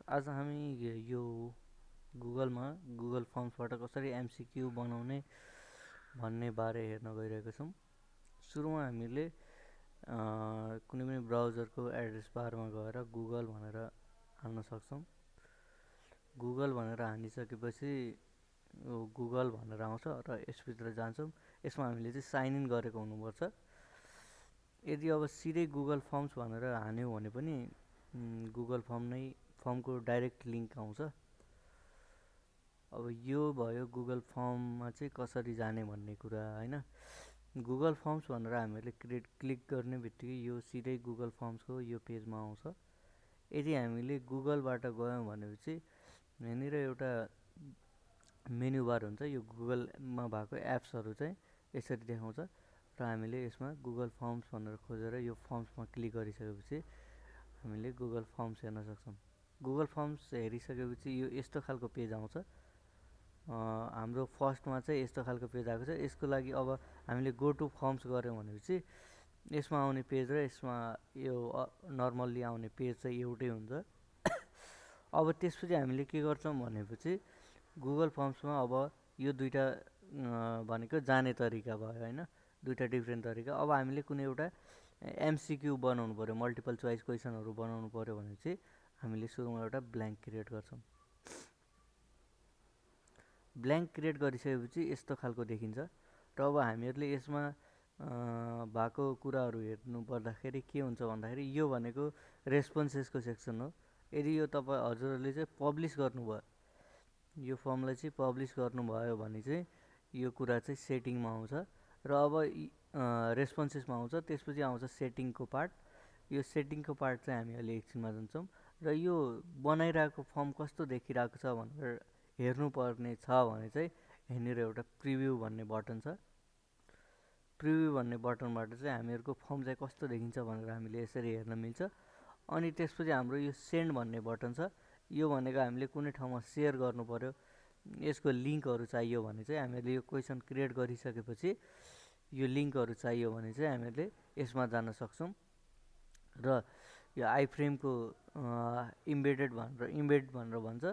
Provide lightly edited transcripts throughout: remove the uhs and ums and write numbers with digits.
आज हामी यो गुगलमा गुगल फर्म्सबाट कसरी एमसिक्यू बनाउने भन्ने बारे हेर्न गइरहेको छौँ। सुरुमा हामीले कुनै पनि ब्राउजरको एड्रेस बारमा गएर गुगल भनेर हाल्न सक्छौँ। गुगल भनेर हानिसकेपछि गुगल भनेर आउँछ र यसभित्र जान्छौँ। यसमा हामीले चाहिँ साइन इन गरेको हुनुपर्छ। यदि अब सिधै गुगल फर्म्स भनेर हान्यौँ भने पनि गुगल फर्मको डाइरेक्ट लिङ्क आउँछ। अब यो भयो गुगल फर्ममा चाहिँ कसरी जाने भन्ने कुरा हैन। गुगल फर्म्स भनेर हामीले क्लिक गर्ने बित्तिकै यो सिधै गुगल फर्म्सको यो पेजमा आउँछ। यदि हामीले गुगलबाट गयौँ भनेपछि यहाँनिर एउटा मेन्यु बार हुन्छ। यो गुगलमा भएको एप्सहरू चाहिँ यसरी देखाउँछ र हामीले यसमा गुगल फर्म्स भनेर खोजेर यो फर्म्समा क्लिक गरिसकेपछि हामीले गुगल फर्म्स हेर्न सक्छौँ। गुगल फर्म्स हेरिसकेपछि यो यस्तो खालको पेज आउँछ। हाम्रो फर्स्टमा चाहिँ यस्तो खालको पेज आएको छ। यसको लागि अब हामीले गो टु फर्म्स गऱ्यौँ भनेपछि यसमा आउने पेज र यसमा यो नर्मल्ली आउने पेज चाहिँ एउटै हुन्छ। अब त्यसपछि हामीले के गर्छौँ भनेपछि गुगल फर्म्समा अब यो दुईटा भनेको जाने तरिका भयो हैन, दुईटा डिफ्रेन्ट तरिका। अब हामीले कुनै एउटा एमसिक्यू बनाउनु पर्यो, मल्टिपल चोइस क्वेसनहरू बनाउनु पर्यो भने चाहिँ हामीले सुरुमा एउटा ब्ल्याङ्क क्रिएट गर्छौँ। ब्ल्याङ्क क्रिएट गरिसकेपछि यस्तो खालको देखिन्छ र अब हामीहरूले यसमा भएको कुराहरू हेर्नु पर्दाखेरि के हुन्छ भन्दाखेरि यो भनेको रेस्पोन्सेसको सेक्सन हो। यदि यो हजुरहरूले चाहिँ पब्लिस गर्नुभयो, यो फर्मलाई चाहिँ पब्लिस गर्नुभयो भने चाहिँ यो कुरा चाहिँ सेटिङमा आउँछ र अब रेस्पोन्सेसमा आउँछ। त्यसपछि आउँछ सेटिङको पार्ट। यो सेटिङको पार्ट चाहिँ हामी अहिले एकछिनमा जान्छौँ र यो बनाइरहेको फर्म कस्तो देखिरहेको छ भनेर हेर्नुपर्ने छ भने चाहिँ यहाँनिर एउटा प्रिभ्यू भन्ने बटन छ। प्रिभ्यू भन्ने बटनबाट चाहिँ हामीहरूको फर्म चाहिँ कस्तो देखिन्छ भनेर हामीले यसरी हेर्न मिल्छ। अनि त्यसपछि हाम्रो यो सेन्ड भन्ने बटन छ। यो भनेको हामीले कुनै ठाउँमा सेयर गर्नु पर्यो, यसको लिङ्कहरू चाहियो भने चाहिँ हामीले यो क्वेसन क्रिएट गरिसकेपछि यो लिङ्कहरू चाहियो भने चाहिँ हामीले यसमा जान सक्छौँ र यो आइफ्रेमको इम्बेड भनेर भन्छ।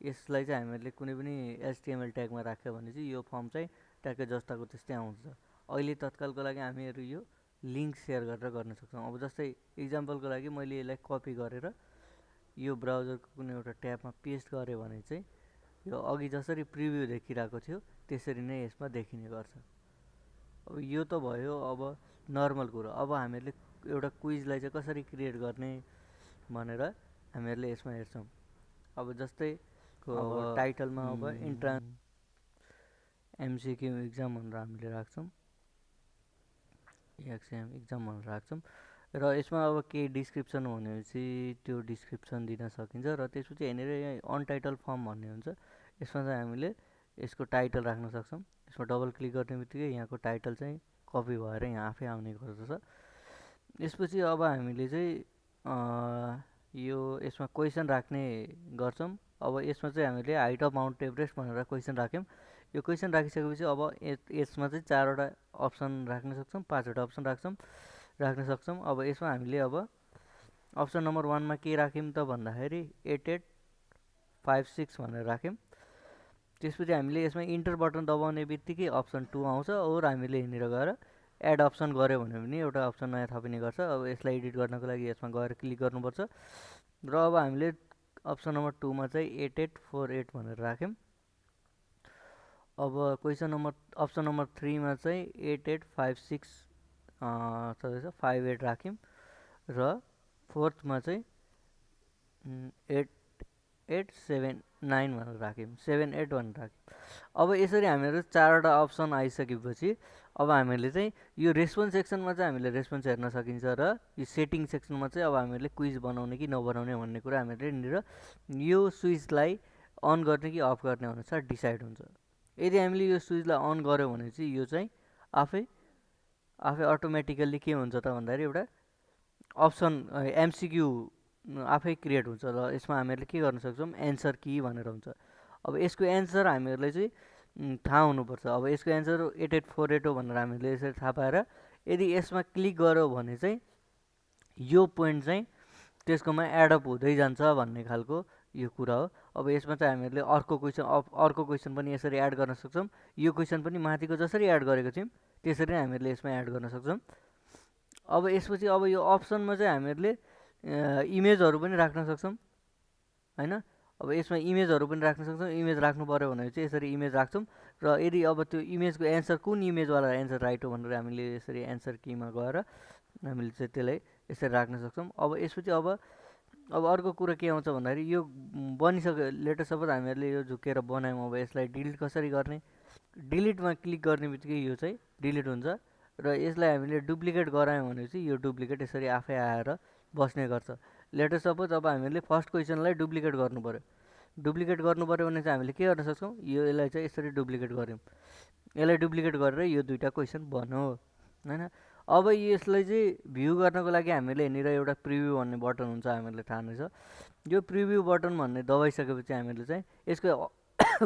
यसलाई चाहिँ हामीले कुनै पनि एचटिएमएल ट्यागमा राख्यो भने चाहिँ यो फर्म चाहिँ ट्यागै जस्ताको त्यस्तै आउँछ। अहिले तत्कालको लागि हामीहरू यो लिङ्क सेयर गरेर गर्न सक्छौँ। अब जस्तै इक्जाम्पलको लागि मैले यसलाई कपी गरेर यो ब्राउजरको कुनै एउटा ट्याबमा पेस्ट गरेँ भने चाहिँ यो अघि जसरी प्रिभ्यू देखिरहेको थियो त्यसरी नै यसमा देखिने गर्छ। अब यो त भयो अब नर्मल कुरा। अब हामीहरूले एउटा क्विजलाई चाहिँ कसरी क्रिएट गर्ने भनेर हामीहरूले यसमा हेर्छौँ। अब जस्तै अब टाइटलमा अब इन्ट्रान्स एमसिक्यू इक्जाम भनेर हामीले राख्छौँ, एक्जाम भनेर राख्छौँ र यसमा अब केही डिस्क्रिप्सन हो भनेपछि त्यो डिस्क्रिप्सन दिन सकिन्छ र त्यसपछि यहाँनिर यहाँ अनटाइटल फर्म भन्ने हुन्छ। यसमा चाहिँ हामीले यसको टाइटल राख्न सक्छौँ। यसमा डबल क्लिक गर्ने बित्तिकै यहाँको टाइटल चाहिँ कपी भएर यहाँ आफै आउने गर्दछ। यसपछि अब हामीले चाहिँ यो यसमा क्वेसन राख्ने गर्छौँ। अब यसमा चाहिँ हामीले हाइट अफ माउन्ट एभरेस्ट भनेर क्वेसन राख्यौँ। यो क्वेसन राखिसकेपछि अब यसमा चाहिँ 4वटा अप्सन राख्न सक्छौँ, 5वटा अप्सन राख्न सक्छौँ। अब यसमा हामीले अब अप्सन नम्बर 1मा के राख्यौँ त भन्दाखेरि 8856 भनेर राख्यौँ। त्यसपछि हामीले यसमा इन्टर बटन दबाउने बित्तिकै अप्सन 2 आउँछ और हामीले यहाँनिर गएर एड अप्सन गऱ्यो भने पनि एउटा अप्सन नयाँ थपिने गर्छ। अब यसलाई एडिट गर्नको लागि यसमा गएर क्लिक गर्नुपर्छ र अब हामीले अप्सन नम्बर 2मा चाहिँ 8848 भनेर राख्यौँ। अब अप्सन नम्बर 3मा चाहिँ 8856 राख्यौँ र 4थमा चाहिँ 8879 भनेर राख्यौँ, 78 भनेर राख्यौँ। अब यसरी हामीहरू 4वटा अप्सन आइसकेपछि अब हामीले चाहिँ यो रेस्पोन्स सेक्सनमा चाहिँ हामीले रेस्पोन्स हेर्न सकिन्छ र यो सेटिङ सेक्सनमा चाहिँ अब हामीले क्विज बनाउने कि नबनाउने भन्ने कुरा हामीले यहाँनिर यो स्विचलाई अन गर्ने कि अफ गर्ने अनुसार डिसाइड हुन्छ। यदि हामीले यो स्विचलाई अन गऱ्यौँ भने चाहिँ यो चाहिँ आफै अटोमेटिकल्ली के हुन्छ त भन्दाखेरि एउटा अप्सन एमसिक्यू आफै क्रिएट हुन्छ र यसमा हामीहरूले के गर्न सक्छौँ, एन्सर की भनेर हुन्छ। अब यसको एन्सर हामीहरूलाई चाहिँ थाहा हुनुपर्छ। अब यसको एन्सर 8848 हो भनेर हामीले यसरी थाहा पाएर यदि यसमा क्लिक गर्यो भने चाहिँ यो पोइन्ट चाहिँ त्यसकोमा एडअप हुँदै जान्छ भन्ने खालको यो कुरा हो। अब यसमा चाहिँ हामीहरूले अर्को क्वेसन पनि यसरी एड गर्न सक्छौँ। यो क्वेसन पनि माथिको जसरी एड गरेको थियौँ त्यसरी नै हामीहरूले यसमा एड गर्न सक्छौँ। अब यसपछि अब यो अप्सनमा चाहिँ हामीहरूले इमेजहरू पनि राख्न सक्छौँ होइन। अब यसमा इमेजहरू पनि राख्न सक्छौँ। इमेज राख्नु पऱ्यो भने चाहिँ यसरी इमेज राख्छौँ र यदि अब त्यो इमेजको एन्सर कुन इमेजवाला एन्सर राइट हो भनेर हामीले यसरी एन्सर कीमा गएर हामीले चाहिँ त्यसलाई यसरी राख्न सक्छौँ। अब यसपछि अब अर्को कुरा के आउँछ भन्दाखेरि यो बनिसक्यो। लेटेस्ट सपोज हामीहरूले यो झुकेर बनायौँ, अब यसलाई डिलिट कसरी गर्ने? डिलिटमा क्लिक गर्ने बित्तिकै यो चाहिँ डिलिट हुन्छ र यसलाई हामीले डुप्लिकेट गरायौँ भने चाहिँ यो डुप्लिकेट यसरी आफै आएर बस्ने गर्छ। लेटेस्ट सपोज अब हामीले फर्स्ट क्वेसनलाई डुप्लिकेट गर्नु पऱ्यो। डुप्लिकेट गर्नु पऱ्यो भने चाहिँ हामीले के गर्न सक्छौँ? यसलाई चाहिँ यसरी डुप्लिकेट गऱ्यौँ। यसलाई डुप्लिकेट गरेर यो दुईवटा क्वेसन बन्यो होइन। अब यसलाई चाहिँ भ्यू गर्नको लागि हामीले यहाँनिर एउटा प्रिभ्यू भन्ने बटन हुन्छ, हामीहरूले थाहा नै छ। यो प्रिभ्यू बटन भन्ने दबाइसकेपछि हामीले चाहिँ यसको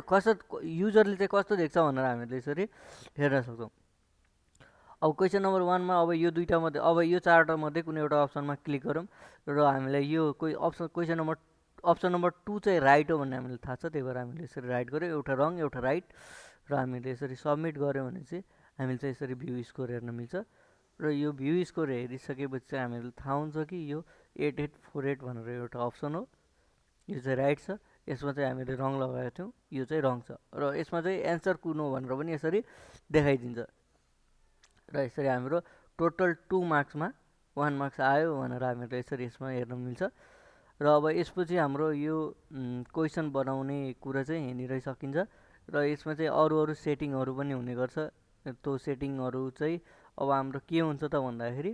कस्तो युजरले चाहिँ कस्तो देख्छ भनेर हामीहरूले यसरी हेर्न सक्छौँ। अब क्वेसन नम्बर 1मा अब यो दुईवटा मध्ये अब यो चारवटा मध्ये कुनै एउटा अप्सनमा क्लिक गरौँ र हामीलाई यो क्वेसन नम्बर 2 चाहिँ राइट हो भन्ने हामीलाई थाहा छ। त्यही भएर हामीले यसरी राइट गऱ्यौँ, एउटा रङ एउटा राइट, र हामीले यसरी सबमिट गऱ्यौँ भने चाहिँ हामीले चाहिँ यसरी भ्यू स्कोर हेर्न मिल्छ। र यो भ्यू स्कोर हेरिसकेपछि चाहिँ हामीलाई थाहा हुन्छ कि यो 8848 भनेर एउटा अप्सन हो, यो चाहिँ राइट छ। यसमा चाहिँ हामीले रङ लगाएको थियौँ, यो चाहिँ रङ छ। र यसमा चाहिँ एन्सर कुन हो भनेर पनि यसरी देखाइदिन्छ। र यसरी हाम्रो टोटल 2 मार्क्समा 1 मार्क्स आयो भनेर हामीहरूले यसरी यसमा हेर्न मिल्छ। र अब यसपछि हाम्रो यो क्वेसन बनाउने कुरा चाहिँ यहीँनिरै सकिन्छ। र यसमा चाहिँ अरू सेटिङहरू पनि हुने गर्छ। त्यो सेटिङहरू चाहिँ अब हाम्रो के हुन्छ त भन्दाखेरि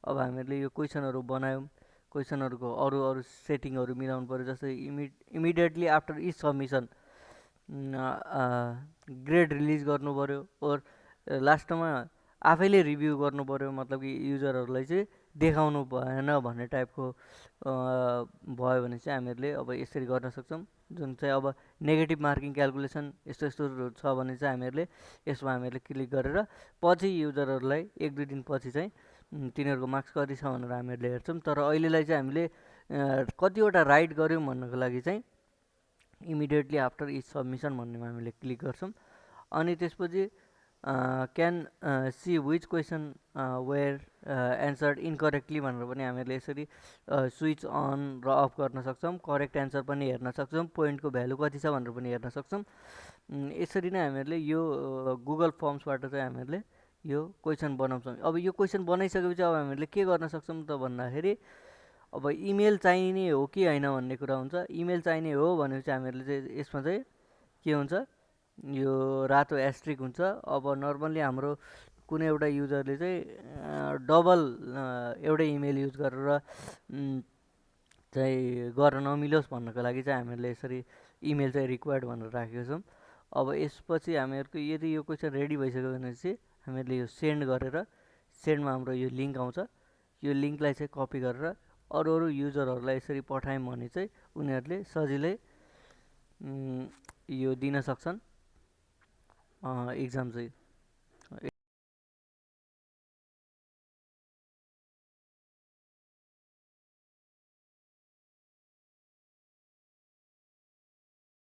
अब हामीहरूले यो क्वेसनहरू बनायौँ, क्वेसनहरूको अरू सेटिङहरू मिलाउनु पऱ्यो। जस्तै immediately after each submission grade release गर्नु पऱ्यो, ओर लास्टमा आफैले रिभ्यू गर्नु पऱ्यो, मतलब कि युजरहरूलाई चाहिँ देखाउनु भएन भन्ने टाइपको भयो भने चाहिँ हामीहरूले अब यसरी गर्न सक्छौँ। जुन चाहिँ अब नेगेटिभ मार्किङ क्यालकुलेसन यस्तो छ भने चाहिँ हामीहरूले यसमा हामीहरूले क्लिक गरेर पछि युजरहरूलाई 1-2 दिनपछि चाहिँ तिनीहरूको मार्क्स कति छ भनेर हामीहरूले हेर्छौँ। तर अहिलेलाई चाहिँ हामीले कतिवटा राइट गऱ्यौँ भन्नको लागि चाहिँ इमिडिएटली आफ्टर इच सबमिसन भन्नेमा हामीले क्लिक गर्छौँ। अनि त्यसपछि can see which question were answered incorrectly भनेर पनि हामीहरूले यसरी स्विच अन र अफ गर्न सक्छौँ। करेक्ट एन्सर पनि हेर्न सक्छौँ, पोइन्टको भ्यालु कति छ भनेर पनि हेर्न सक्छौँ। यसरी नै हामीहरूले यो गुगल फर्म्सबाट चाहिँ हामीहरूले यो क्वेसन बनाउँछौँ। अब यो क्वेसन बनाइसकेपछि अब हामीहरूले के गर्न सक्छौँ त भन्दाखेरि अब इमेल चाहिने हो कि होइन भन्ने कुरा हुन्छ। इमेल चाहिने हो भने चाहिँ हामीहरूले चाहिँ यसमा चाहिँ के हुन्छ, यो रातो एस्ट्रिक हुन्छ। अब नर्मल्ली हाम्रो कुनै एउटा युजरले चाहिँ डबल एउटै इमेल युज गरेर चाहिँ गर्न नमिलोस् भन्नको लागि चाहिँ हामीहरूले यसरी इमेल चाहिँ रिक्वायर्ड भनेर राखेको छौँ। अब यसपछि हामीहरूको यदि यो क्वेसन रेडी भइसक्यो भने चाहिँ हामीहरूले यो सेन्ड गरेर सेन्डमा हाम्रो यो लिङ्क आउँछ, यो लिङ्कलाई चाहिँ कपी गरेर अरू युजरहरूलाई यसरी पठायौँ भने चाहिँ उनीहरूले सजिलै यो दिन सक्छन् इक्जाम चाहिँ।